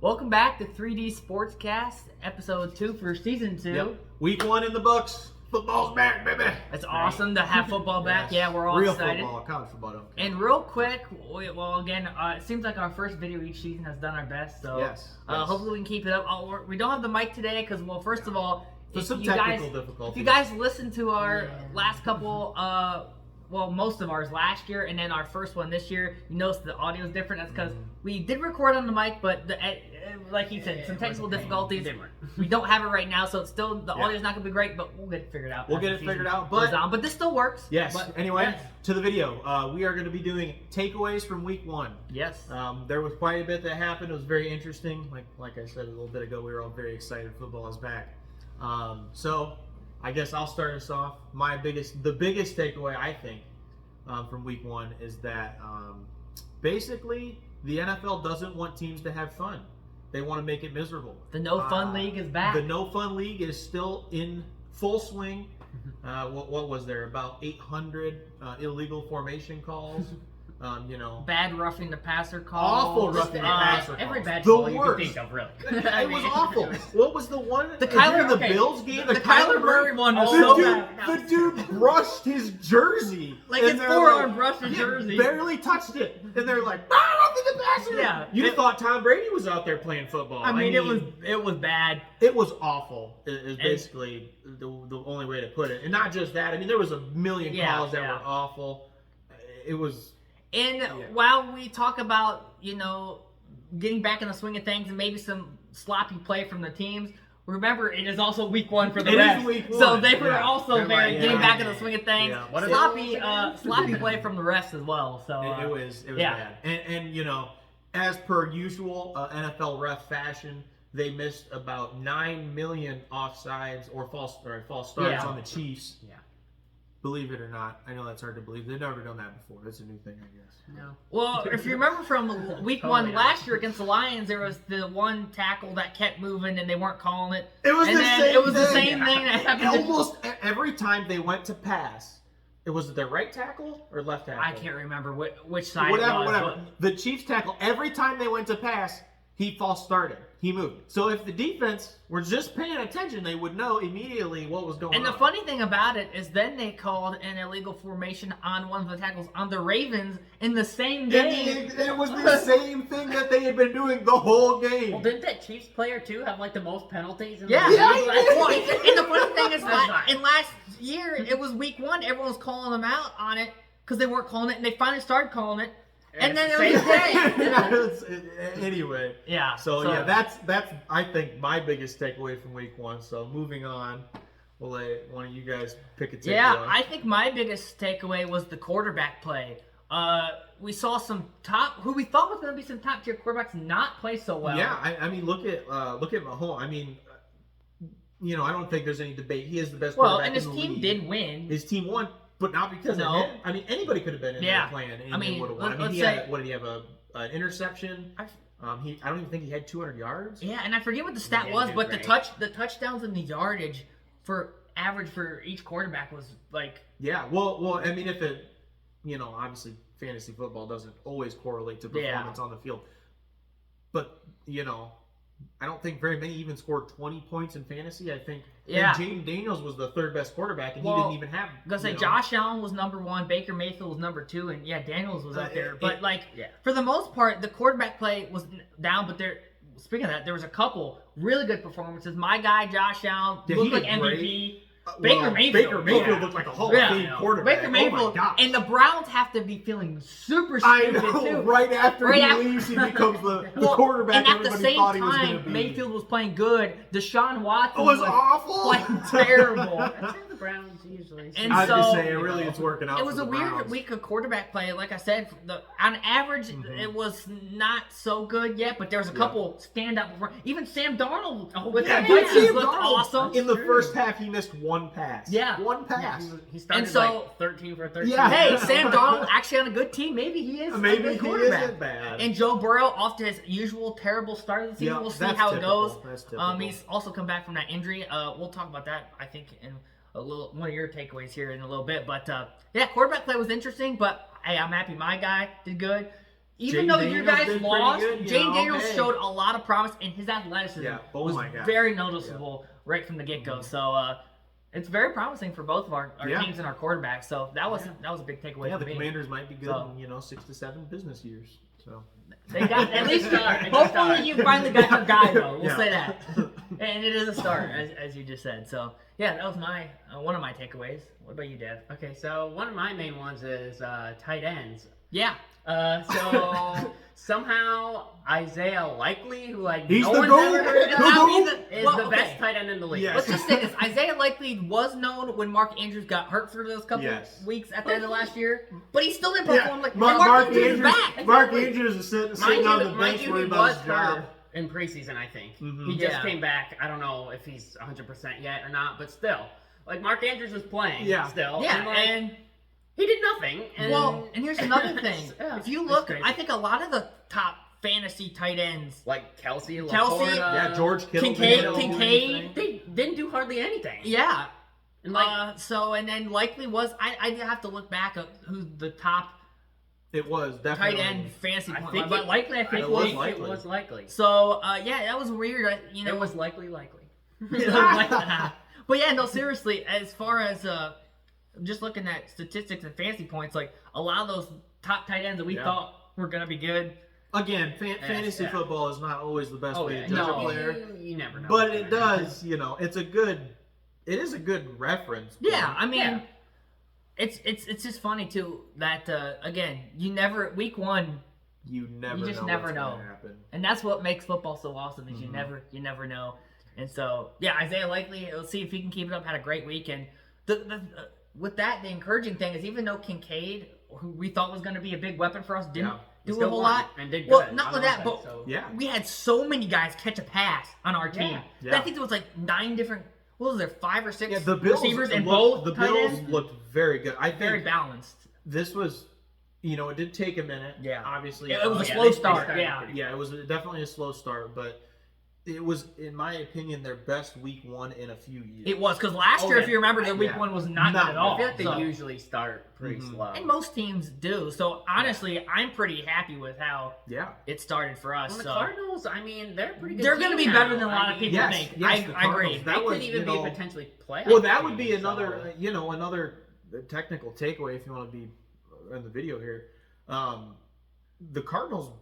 Welcome back to 3D Sportscast, episode 2 for season 2. Yep. Week 1 in the books. Football's back, baby. It's awesome to have football back. Yeah, we're all Real excited. football, college football. Don't count. And real quick, it seems like our first video each season has done our best. So Yes. hopefully we can keep it up. We don't have the mic today because, well, first of all, There's some you technical guys, difficulties. if you guys listened to our last couple, most of ours last year and then our first one this year, you notice the audio is different. That's because we did record on the mic, but like he said, some technical difficulties. We don't have it right now, so it's still the audio's not gonna be great, but we'll get it figured out. We'll get it figured out, but this still works. Yes. But, Anyway, yes. to the video. We are going to be doing takeaways from week 1. Yes. There was quite a bit that happened. It was very interesting. Like I said a little bit ago, we were all very excited. Football is back. So I guess I'll start us off. The biggest takeaway I think from week 1 is that basically the NFL doesn't want teams to have fun. They want to make it miserable. The No Fun League is back. The No Fun League is still in full swing. What was there? About 800 illegal formation calls. Bad roughing the passer calls. Awful roughing the passer Every calls. bad The call you worst. can think of, really. It was awful. What was the one? The Kyler- the okay. Bills game. The Kyler Murray one was the so dude, bad. The dude brushed his jersey. Like and his they're forearm brushed his yeah, jersey. Barely touched it. And they're like, roughing the passer. Yeah. You thought Tom Brady was out there playing football. I mean, it was bad. It was awful. Is basically the only way to put it. And not just that. I mean, there was a million calls that were awful. It was. And while we talk about, getting back in the swing of things and maybe some sloppy play from the teams, remember it is also week 1 for the refs. It is week 1. So they were also They're getting back in the swing of things. Yeah. Sloppy play from the refs as well. So It was bad. And as per usual, NFL ref fashion, they missed about 9 million offsides or false starts on the Chiefs. Yeah. Believe it or not, I know that's hard to believe. They've never done that before. That's a new thing, I guess. No. Well, if you remember from week 1 last year against the Lions, there was the one tackle that kept moving and they weren't calling it. It was the same thing that happened. Almost every time they went to pass, it was their right tackle or left tackle. I can't remember which side Whatever. it was. The Chiefs tackle, every time they went to pass, he false started. He moved. So if the defense were just paying attention, they would know immediately what was going on. And the funny thing about it is then they called an illegal formation on one of the tackles on the Ravens in the same game. It was the same thing that they had been doing the whole game. Well, didn't that Chiefs player, too, have, the most penalties? In Yeah. the Yeah, league? he did. Well, and the funny thing is, in last year, it was week 1, everyone was calling them out on it because they weren't calling it, and they finally started calling it. And then it was the day. Anyway. Yeah. So that's I think my biggest takeaway from week 1. So moving on, we'll let one of you guys pick a takeaway. Yeah, I think my biggest takeaway was the quarterback play. We saw who we thought was going to be some top tier quarterbacks not play so well. Yeah, I mean look at Mahomes. I mean, I don't think there's any debate. He is the best quarterback and his in the team league. did win. His team won, but not because of him. I mean, anybody could have been in there playing, and they would have won. let's he say- had, what did he have? An interception. I don't even think he had 200 yards. Yeah, and I forget what the stat Yeah, was, he but did the touchdowns and the yardage for average for each quarterback was like. Yeah, well, I mean, if it, obviously fantasy football doesn't always correlate to performance on the field, but I don't think very many even scored 20 points in fantasy. I think Jaden Daniels was the 3rd best quarterback, and he didn't even have. Because Josh Allen was number 1, Baker Mayfield was number 2, and Daniels was up there. But for the most part, the quarterback play was down. But speaking of that, there was a couple really good performances. My guy Josh Allen looked like MVP. Baker Mayfield looked like a Hall of Fame quarterback. Baker Mayfield, oh my gosh. and the Browns have to be feeling super I stupid know. too. Right after he leaves, he becomes the quarterback. And at the everybody same thought he was going to time, be. Mayfield was playing good. Deshaun Watson was awful. playing terrible. That's how the Browns usually. And I was so- just saying, really, it's working out. It was for a the weird Browns. week of quarterback play. Like I said, on average, it was not so good yet, but there was a couple standout performances. Even Sam Darnold with the Vikings Sam looked Darnold, awesome. In the first half, he missed one pass. Yeah. One pass. He started And so- 13 for 13. Yeah. Hey, Sam Darnold actually on a good team. Maybe he is a Maybe good he quarterback. isn't bad. And Joe Burrow, off to his usual terrible start of the season. Yeah, We'll see that's how it typical. goes. That's typical. He's also come back from that injury. We'll talk about that, I think, in one of your takeaways here in a little bit. But quarterback play was interesting. But hey, I'm happy my guy did good. even Jane though you Daniels guys did pretty lost, good, you Jane know, Daniels hey. showed a lot of promise, and his athleticism Yeah. Oh was my God. very noticeable right from the get-go. So it's very promising for both of our Yeah. teams and our quarterbacks. So that was a big takeaway Yeah, for the me. Commanders might be good So- in 6 to 7 business years. So They got at least Start. It's a hopefully start. you finally got your guy though. We'll Yeah. say that, and it is a start as you just said. So yeah, that was my one of my takeaways. What about you, Dev? Okay, so one of my main ones is tight ends. Yeah, So somehow Isaiah Likely, who He's no the one's GOAT. ever heard of, The GOAT. is Well, the okay. best tight end in the league. Yes. let's just say this: Isaiah Likely was known when Mark Andrews got hurt for those couple Yes. weeks at the end of last year, but he still didn't Yeah, perform like. Mark, and Mark Andrews, Andrews is back. Mark Exactly. Andrews is sitting Mind on you, the mind bench you, he worried was about his hurt job. in preseason, I think. Mhm. He just Yeah. came back. I don't know if he's 100% yet or not, but still. Like, Mark Andrews was playing Yeah. still. Yeah, and, like, and he did nothing. And well, and here's another thing: Yeah, if you it's look, crazy. I think a lot of the top fantasy tight ends, like Kelsey, Kelsey, Laporta, Yeah, George Kittle. Kincaid- didn't do Kincaid. anything. they didn't do hardly anything. yeah. And like, So and then Likely was I have to look back at who's the top It was tight definitely. end fantasy I point, think but it- Likely I I think it was was. think Likely. it was likely. So yeah, that was weird. You know, It was likely. but yeah, no, seriously. As far as just looking at statistics and fantasy points, like a lot of those top tight ends that we Yeah. thought were gonna be good. Again, fantasy yeah. football is not always the best Oh way yeah, to judge no. a player, You never know. but what's it gonna happen. does. It is a good reference. Yeah, point. I mean, Yeah. it's just funny too that again week one, you never. You just know never what's know. gonna happen. and that's what makes football so awesome is Mhm. you never know. And so yeah, Isaiah Likely, let's see if he can keep it up. Had a great week, and with that, the encouraging thing is even though Kincaid, who we thought was going to be a big weapon for us, didn't Yeah. do Still a whole won lot. and did Well, good not on with that, offense, but so- Yeah. we had so many guys catch a pass on our team. Yeah. I think there was like 9 different. What was there? 5 or 6 Yeah, the Bills receivers and looked- both the tight Bills ends. looked very good. I Very think balanced. this was, it did take a minute. Yeah. obviously, It was a yeah, slow they start. started Yeah. pretty Yeah, it was definitely a slow start, but it was, in my opinion, their best week one in a few years. It was because last Oh, year, yeah. if you remember, the week Yeah. one was not Not good at all. I feel like they So- usually start pretty Mhm. slow. and most teams do. So honestly, I'm pretty happy with how Yeah. it started for us. Well, the so Cardinals, I mean, they're a pretty good. they're going to be team better now. than a lot I of mean, people Yes, think. yes, the I agree. Cardinals, They that could was, even be potentially playoff. Well, that would be team, another, so- another technical takeaway if you want to be in the video here. The Cardinals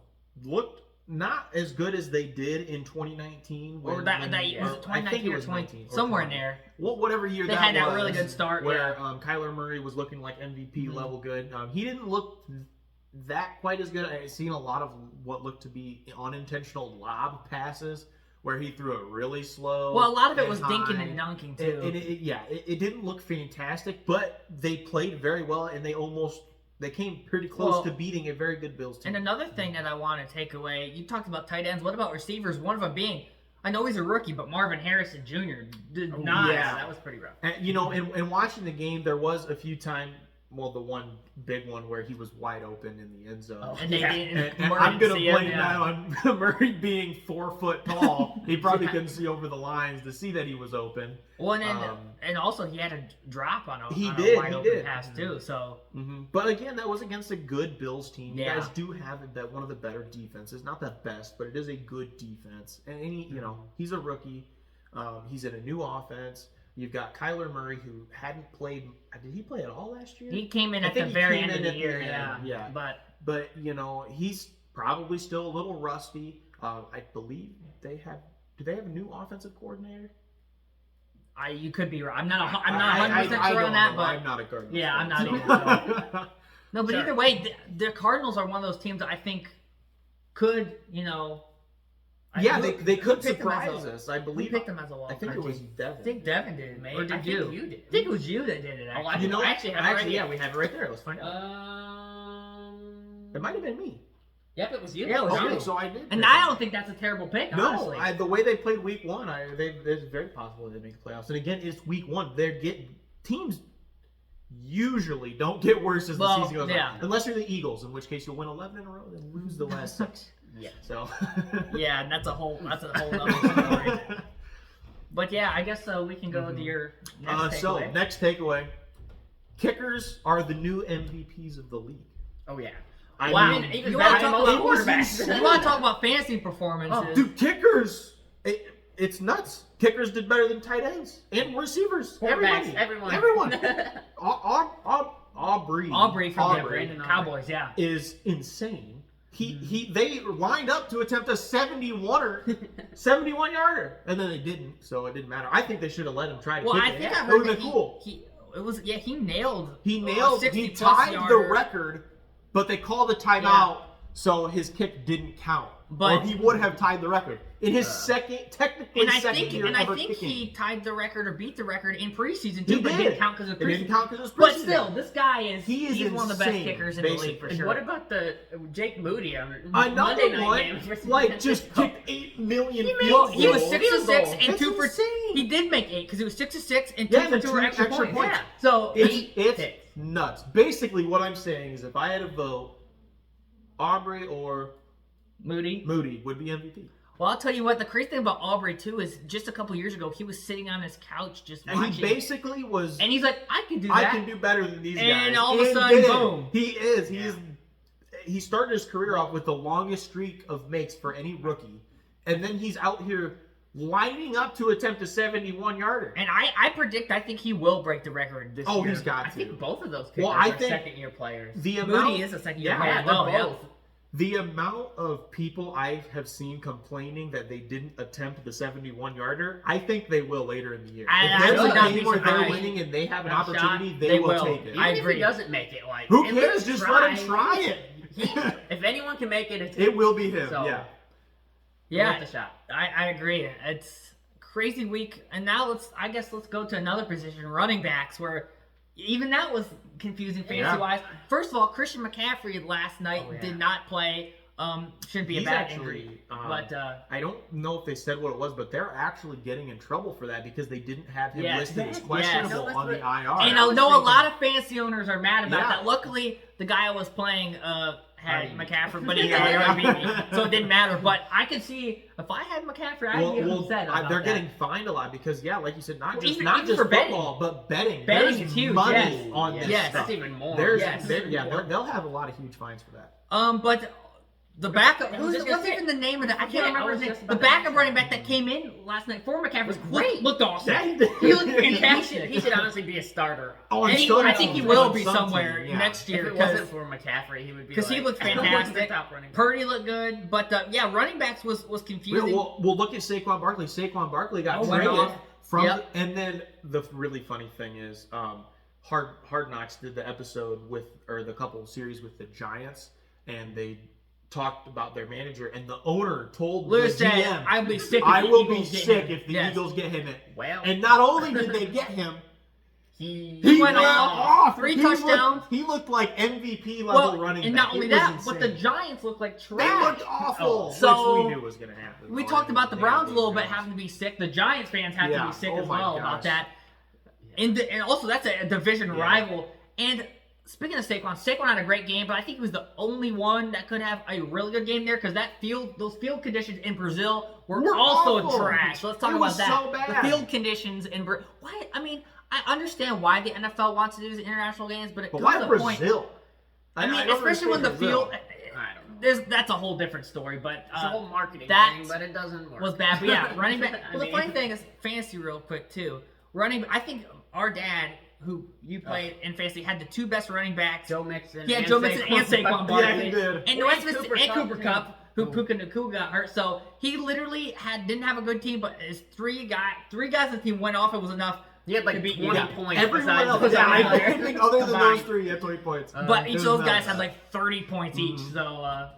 looked not as good as they did in 2019. Or when- that, when- that was it I think 2019 it or was 20, 19 or somewhere in 20. there. Whatever year They that had that was, really good start, where yeah. Kyler Murray was looking like MVP Mhm. level good. He didn't look that quite as good. I've seen a lot of what looked to be unintentional lob passes where he threw it really slow. Well, a lot of it and was dinking high. and dunking And too. it didn't look fantastic, but they played very well, and they came pretty close Well, to beating a very good Bills team. And another thing that I want to take away, you talked about tight ends. What about receivers? One of them being, I know he's a rookie, but Marvin Harrison Jr. did Oh, not. yeah. that was pretty rough. And, and watching the game, there was a few times, well, the one big one where he was wide open in the end zone. Oh, And they Yeah. didn't. And Murray I'm didn't gonna see him, blame yeah. that on Murray being 4 foot tall. He probably couldn't see over the lines to see that he was open. Well, and then, Um, and also he had a drop on a, He on did, a wide he open did. pass too. So But again, that was against a good Bills team. You Yeah. guys do have one of the better defenses, not the best, but it is a good defense. And he's a rookie. He's in a new offense. You've got Kyler Murray, who hadn't played. Did he play at all last year? he came in I at the think he very came end of in the at the year. end, yeah. But But he's probably still a little rusty. I believe they have. Do they have a new offensive coordinator? you could be right. I'm not 100% I sure don't on that, know. but I'm not a Cardinals. Yeah, I'm fan, not so. no. But Sure. either way, the Cardinals are one of those teams that I think could, Yeah, they who could picked them as surprise a- us. I Who believe. picked them as a wild I think card it was team? Devin. I think Devin did, Maybe. or did I think you? you did. I think it was you that did it. Oh, Actually. I actually have it right yeah, here. we have it right there. Let's find out. It might have been me. Yep, it was you. Yeah, it was Okay, you. so I did. And pick I them. don't think that's a terrible pick, No, honestly. the way they played week one, it's very possible they make the playoffs. And again, it's week one. Teams usually don't get worse as the Well, season goes yeah. on, unless you're the Eagles, in which case you'll win 11 in a row, then lose the last 6. Yeah. So Yeah, and that's a whole other story. But yeah, I guess we can go to your next so takeaway. next takeaway: kickers are the new MVPs of the league. Oh yeah. I Wow. mean, Even You better want to than talk most about quarterbacks. You want to talk about fantasy performances? Oh, dude, kickers, it's nuts. Kickers did better than tight ends and receivers. Quarterbacks, Everybody. everyone. Aubrey From the Brandon Cowboys, yeah. is insane. They lined up to attempt a 71 yarder, and then they didn't, so it didn't matter. I think they should have let him try to Well, kick I it. think It I would've heard that been cool. he nailed. He He tied the record, but they called a timeout, so his kick didn't count. But- or he would have tied the record in his technically And I second think, year and I ever think kicking. he tied the record or beat the record in preseason He too, but it did. didn't count because of It didn't preseason. count because it was But preseason. still, this guy is He is he's one of the best insane, kickers in the league basically. for And sure. what about the Jake Moody on Another Monday night one, game? versus like, San just Francisco? kicked 8 million He field Well, made he was goals. 6 to 6 and That's 2 for insane. He did make 8 because he was 6 to 6 and 2 Yeah, for and 2 two were extra extra points. points. Yeah. So It's nuts. Basically, what I'm saying is if I had to vote, Aubrey or Moody. Moody would be MVP. Well, I'll tell you what. The crazy thing about Aubrey too is just a couple years ago he was sitting on his couch just And watching, he basically was, and he's like, "I can do that." I can do better than these guys. And all of a sudden, did. boom. He started his career off with the longest streak of makes for any rookie. And then he's out here lining up to attempt a 71-yarder. And I predict I think he will break the record this year. Oh, he's got I to. think both of those kickers Well, I are think second-year players. The amount, Moody is a second-year yeah, player. Yeah, they're Oh, yeah. both. The amount of people I have seen complaining that they didn't attempt the 71-yarder, I think they will later in the year. I If there's would a not game be where they're surprised. winning and they have an Shot, opportunity, they they will. will take it. Even I if agree. he doesn't make it, like Who at cares? least Just try. let him try it. If anyone can make it, it's It will be him. So, Yeah. Yeah, worth a shot. I agree. It's a crazy week, and now let's go to another position, running backs, where even that was confusing fantasy wise. First of all, Christian McCaffrey last night Oh, yeah. did not play. Shouldn't be a He's bad actually, injury, but I don't know if they said what it was, but they're actually getting in trouble for that because they didn't have him Yes. listed as Yes. questionable Yes. on the IR. and I was know a thinking- lot of fantasy owners are mad about Yeah. that. Luckily, the guy I was playing had Hardy. McCaffrey, but he Yeah. beat me, so it didn't matter. But I could see if I had McCaffrey, I'd be upset about they're that. getting fined a lot because, yeah, like you said, not Well, just even not just for betting. football, but betting. Betting There's is huge, money yes. on Yeah, this Yes. stuff. that's even more. There's, Yes. they'll have a lot of huge fines for that. But the backup, I was just gonna what's say- even the name of that? I Yeah, can't I remember was his name. just The about to backup mention running that. back that came in last night for McCaffrey Was great. looked awesome. Yeah, he did. He looked He fantastic. should honestly be a starter. Oh, And and he- so I does think he on will be some somewhere team, yeah. next year If it because wasn't for McCaffrey, he would be he looked the fantastic. top running back. Purdy looked good, but yeah, running backs was confusing. We'll look at Saquon Barkley. Saquon Barkley got went traded off. from, Yep. and then the really funny thing is, Hard Knocks did the episode the couple series with the Giants, and they talked about their manager, and the owner told Lewis the said, GM, "I'll be sick. If I the will be Eagles get sick him." if the Yes. Eagles get him in." Well, And not only did they get him, he went off. Three touchdowns. He looked like MVP level running and back. not only It was that, but the insane. Giants looked like They trash. looked awful. So, which we knew was going to happen. We though. talked about the They Browns a had little bit Browns. having to be sick. The Giants fans have to Yeah. be sick Oh as my well about gosh. that. And also, that's a division Yeah. rival. And speaking of Saquon had a great game, but I think he was the only one that could have a really good game there because those field conditions in Brazil were also awful. trash. Let's talk It about was that. so bad. The field conditions in Brazil. Why? I mean, I understand why the NFL wants to do these international games, but it But goes why to the point. Brazil? I mean, don't especially when the understand field. Brazil. I don't know. That's a whole different story, but It's a whole marketing that thing, but it doesn't work. was bad. But yeah, running back. I Well, the mean, funny thing is fantasy real quick too. I think our dad, who you played in fantasy, had the two best running backs. Joe Mixon. Yeah, and Joe Mixon and Saquon Barkley. Yeah, he did. And the rest of Cooper and Kupp, Cooper too. Cup, who Puka Nacua got hurt. So he literally didn't have a good team, but his three guys on the team went off. It was enough. He had like to beat 20 you. points. Everyone besides else, those yeah, I other don't think other than combined. those three, he had 20 points. But each of those It was guys nuts. had like 30 points each. Mhm. So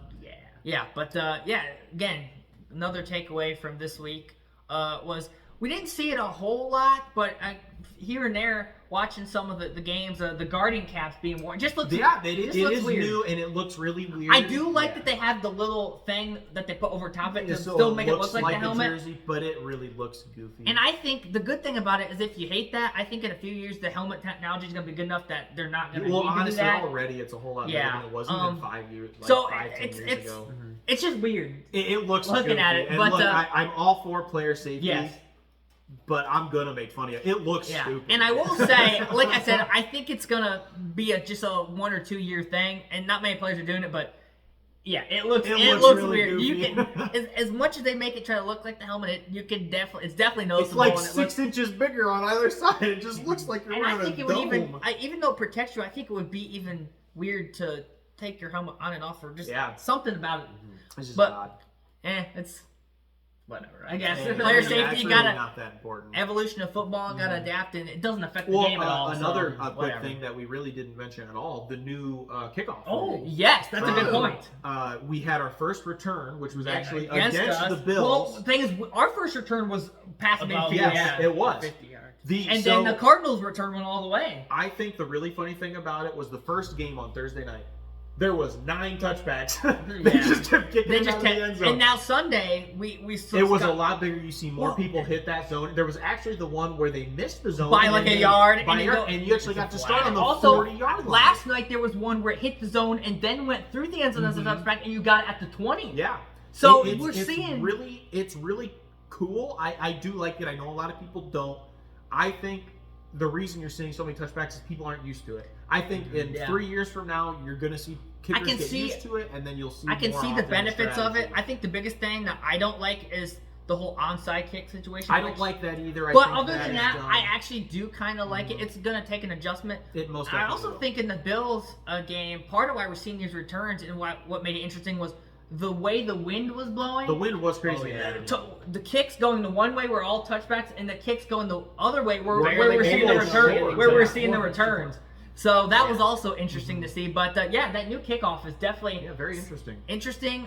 Yeah. but again, another takeaway from this week was we didn't see it a whole lot, but here and there, watching some of the games, the Guardian caps being worn, just looks It looks is weird. new and it looks really weird. I do like Yeah. that they have the little thing that they put over top of it to So still make it looks look like the a helmet. jersey, but it really looks goofy. And I think the good thing about it is if you hate that, I think in a few years the helmet technology is going to be good enough that they're not going to well, need to do honestly, that. already it's a whole lot Yeah, better than it was even 5 years. Like so 10 years it's ago. it's just weird. It looks looking goofy. at it, And but, look, I'm all for player safety. Yes. but I'm gonna make fun of it. It looks Yeah, stupid. and I will say, like I said, I think it's gonna be just a 1 or 2 year thing, and not many players are doing it, but yeah, it looks really weird. goofy. You can, as much as they make it try to look like the helmet, it's definitely it's noticeable. like and it 6 looks, inches bigger on either side. It just looks like you're and I wearing think a it would dome. even though it protects you, I think it would be even weird to take your helmet on and off, or just something about it. It's just but- odd. It's Whatever. I guess And, player I mean, safety, that's you really gotta not that important. evolution of football, gotta adapt, and it doesn't affect the Well, game at all. another so, good whatever. thing that we really didn't mention at all, the new kickoff. Oh rules. yes, that's a good Um, point. We had our first return, which was actually Against against us. the Bills. Well, the thing is, our first return was past About- midfield, yes, it was. 50 yards. and then the Cardinals' return went all the way. I think the really funny thing about it was the first game on Thursday night. There was 9 touchbacks. They Yeah. just kept kicking They it just out of the end kept, zone. and now Sunday we still It was a got- lot bigger. You see more Well, people hit that zone. There was actually the one where they missed the zone By and like then a they- yard, by and a you yard, go- and you actually got to start on the Also, 40-yard line. last night there was one where it hit the zone and then went through the end zone as a touchback, and you got it at the 20. Yeah. So It's we're seeing it's really cool. I do like it. I know a lot of people don't. I think the reason you're seeing so many touchbacks is people aren't used to it. I think in Yeah. 3 years from now, you're gonna see kickers can get see- used to it, and then you'll see. I can more see the often benefits of it. strategy. I think the biggest thing that I don't like is the whole onside kick situation. I don't which- like that either. But I think other than is that, dumb. I actually do kind of like it. It's gonna take an adjustment. It most I definitely also will. think in the Bills game, part of why we're seeing these returns and what made it interesting was the way the wind was blowing. the wind was crazy. Oh, yeah. The kicks going the one way were all touchbacks, and the kicks going the other way where Where we're they seeing the almost return, scored. where we're Exactly. seeing the returns. So that was also interesting to see. But yeah, that new kickoff is definitely Yeah, very interesting. interesting.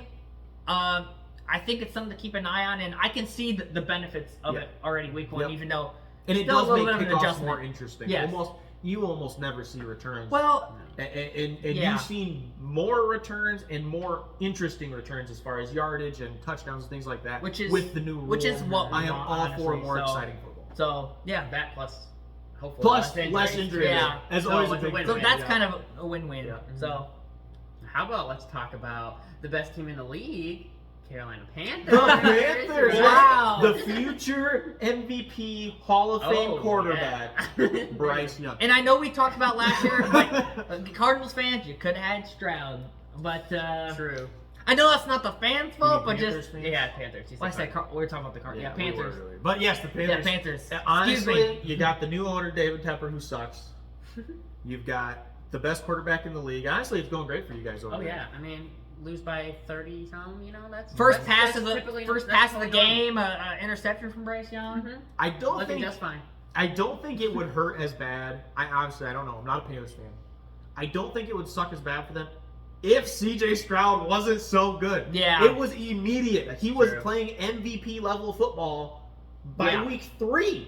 I think it's something to keep an eye on, and I can see the benefits of Yeah. it already week 1, Yep. even though And it still a does little make bit of an kickoffs adjustment. more interesting. Yes. You almost never see returns. Well, and Yeah. you've seen more returns and more interesting returns as far as yardage and touchdowns and things like that. Which is- with the new rule. which is what we I am want, all for honestly, more so- exciting football. so yeah, That plus, hopefully, Plus less injuries. Yeah. As So always a it's a big win-win. so thing, that's yeah. kind of a win-win. Yeah. So How about let's talk about the best team in the league, Carolina Panthers. The Panthers, Wow. the future MVP Hall of Fame Oh, quarterback, yeah. Bryce Young. and I know we talked about last year, but Cardinals fans, you could have had Stroud, but True. I know that's not the fans' fault, but Panthers just fans? Yeah, Panthers. well, I said we were talking about the Cardinals. Yeah, we were Panthers. earlier. But yes, the Panthers. Yeah, Panthers. Honestly, Excuse me. you got the new owner, David Tepper, who sucks. You've got the best quarterback in the league. Honestly, it's going great for you guys over Oh there. yeah, I mean, lose by 30 some, that's First that's- pass that's of the typically- first that's pass of the totally game, interception from Bryce Young. normal. I don't Looking think just fine. I don't think it would hurt as bad. I don't know. I'm not a Panthers fan. I don't think it would suck as bad for them if CJ Stroud wasn't so good. Yeah. It was immediate. He was True. playing MVP level football by Yeah. week 3.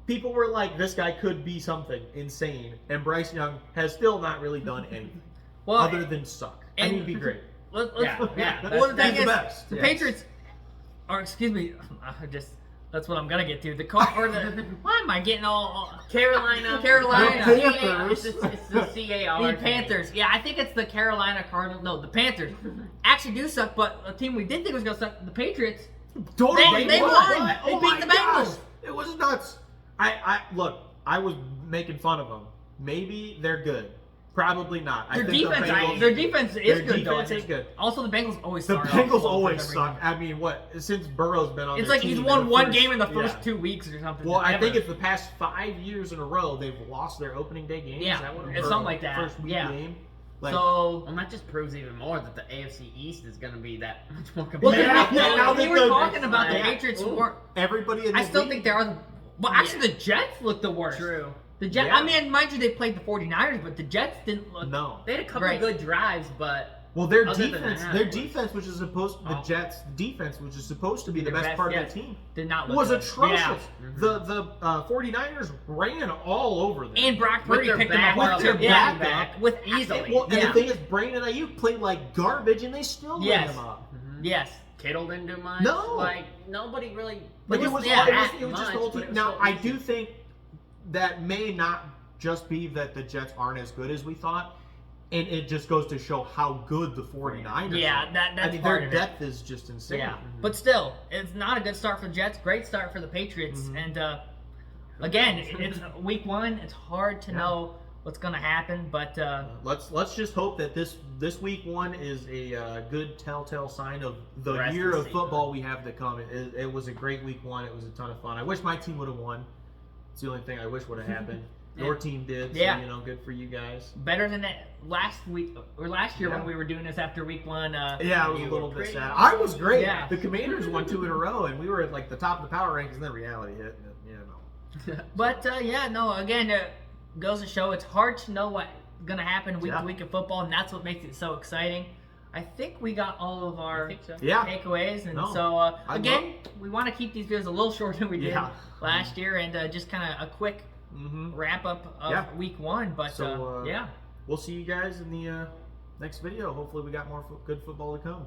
People were like, this guy could be something insane. And Bryce Young has still not really done anything Well, other than suck. I and- mean, be great. let's, Yeah, yeah, well, the that's thing the is, best, the yes. Patriots, or excuse me, that's what I'm gonna get to. Why am I getting all Carolina. Carolina. The Panthers. It's the CAR. the Panthers? Yeah, I think it's the Carolina Cardinals. No, the Panthers actually do suck, but a team we did think was gonna suck, the Patriots. Totally. They won. They Oh beat my the gosh. Bengals. It was nuts. I look. I was making fun of them. Maybe they're good. Probably not. Their I think defense, the Bengals, their defense is their good. defense though. is good. Also, the Bengals always The start off Bengals slow for always some suck. reason. I mean, what since Burrow's been on It's their like he's team won in the one first- game in the first yeah. 2 weeks or something. Well, I ever. think it's the past 5 years in a row they've lost their opening day game. Yeah, Is that what it's or something like that. First week Yeah. game. Like, so. Well, that just proves even more that the AFC East is going to be that much more Well, competitive. now we that were the- talking about the Yeah. Patriots. Ooh. Weren't, everybody in the I still league- think they are. Well, actually, the Jets looked the worst. True. The Jets. Yeah. I mean, mind you, they played the 49ers, but the Jets didn't look. no. They had a couple Right. of good drives, but Well, their Other than defense, that, their it was- defense, which is supposed the Oh. Jets' defense, which is supposed to be the Their best best, part yeah. of the team, Did not look was good. atrocious. Yeah. The 49ers ran all over them. And Brock With Purdy their picked them up back- with with their their yeah, back with easily. well, and Yeah. the thing is, Brandon Ayuk played like garbage, and they still lit Yes. him up. Yes. Kittle didn't do much. No. Like, nobody really. Like It it was- was, yeah, it was just the much, whole but team. it was Now so I easy. do think that may not just be that the Jets aren't as good as we thought. And it just goes to show how good the 49ers Yeah, are. that's I mean, part their of it. depth is just insane. Yeah, but still, it's not a good start for the Jets. Great start for the Patriots. Mhm. And again, it's week 1. It's hard to Yeah. know what's gonna happen, but Let's just hope that this week 1 is a good telltale sign of the Rest year of of the football we have to come. It was a great week 1. It was a ton of fun. I wish my team would have won. It's the only thing I wish would have happened. Your team did, so Yeah. good for you guys. better than that last week or last year Yeah. when we were doing this after week 1. Yeah, it was a You little were bit pretty sad. I was great. Yeah. The Commanders won 2 in a row, and we were at like the top of the power rankings, and then reality hit. And, no. But yeah, no. Again, goes to show it's hard to know what's gonna happen week Yeah. to week of football, and that's what makes it so exciting. I think we got all of our I think so. Yeah. takeaways, and No. so I again, we want to keep these videos a little shorter than we did Yeah. last year, and just kind of a quick Mm-hmm. wrap up of Yeah. week 1. But So, yeah. We'll see you guys in the next video. Hopefully, we got more good football to come.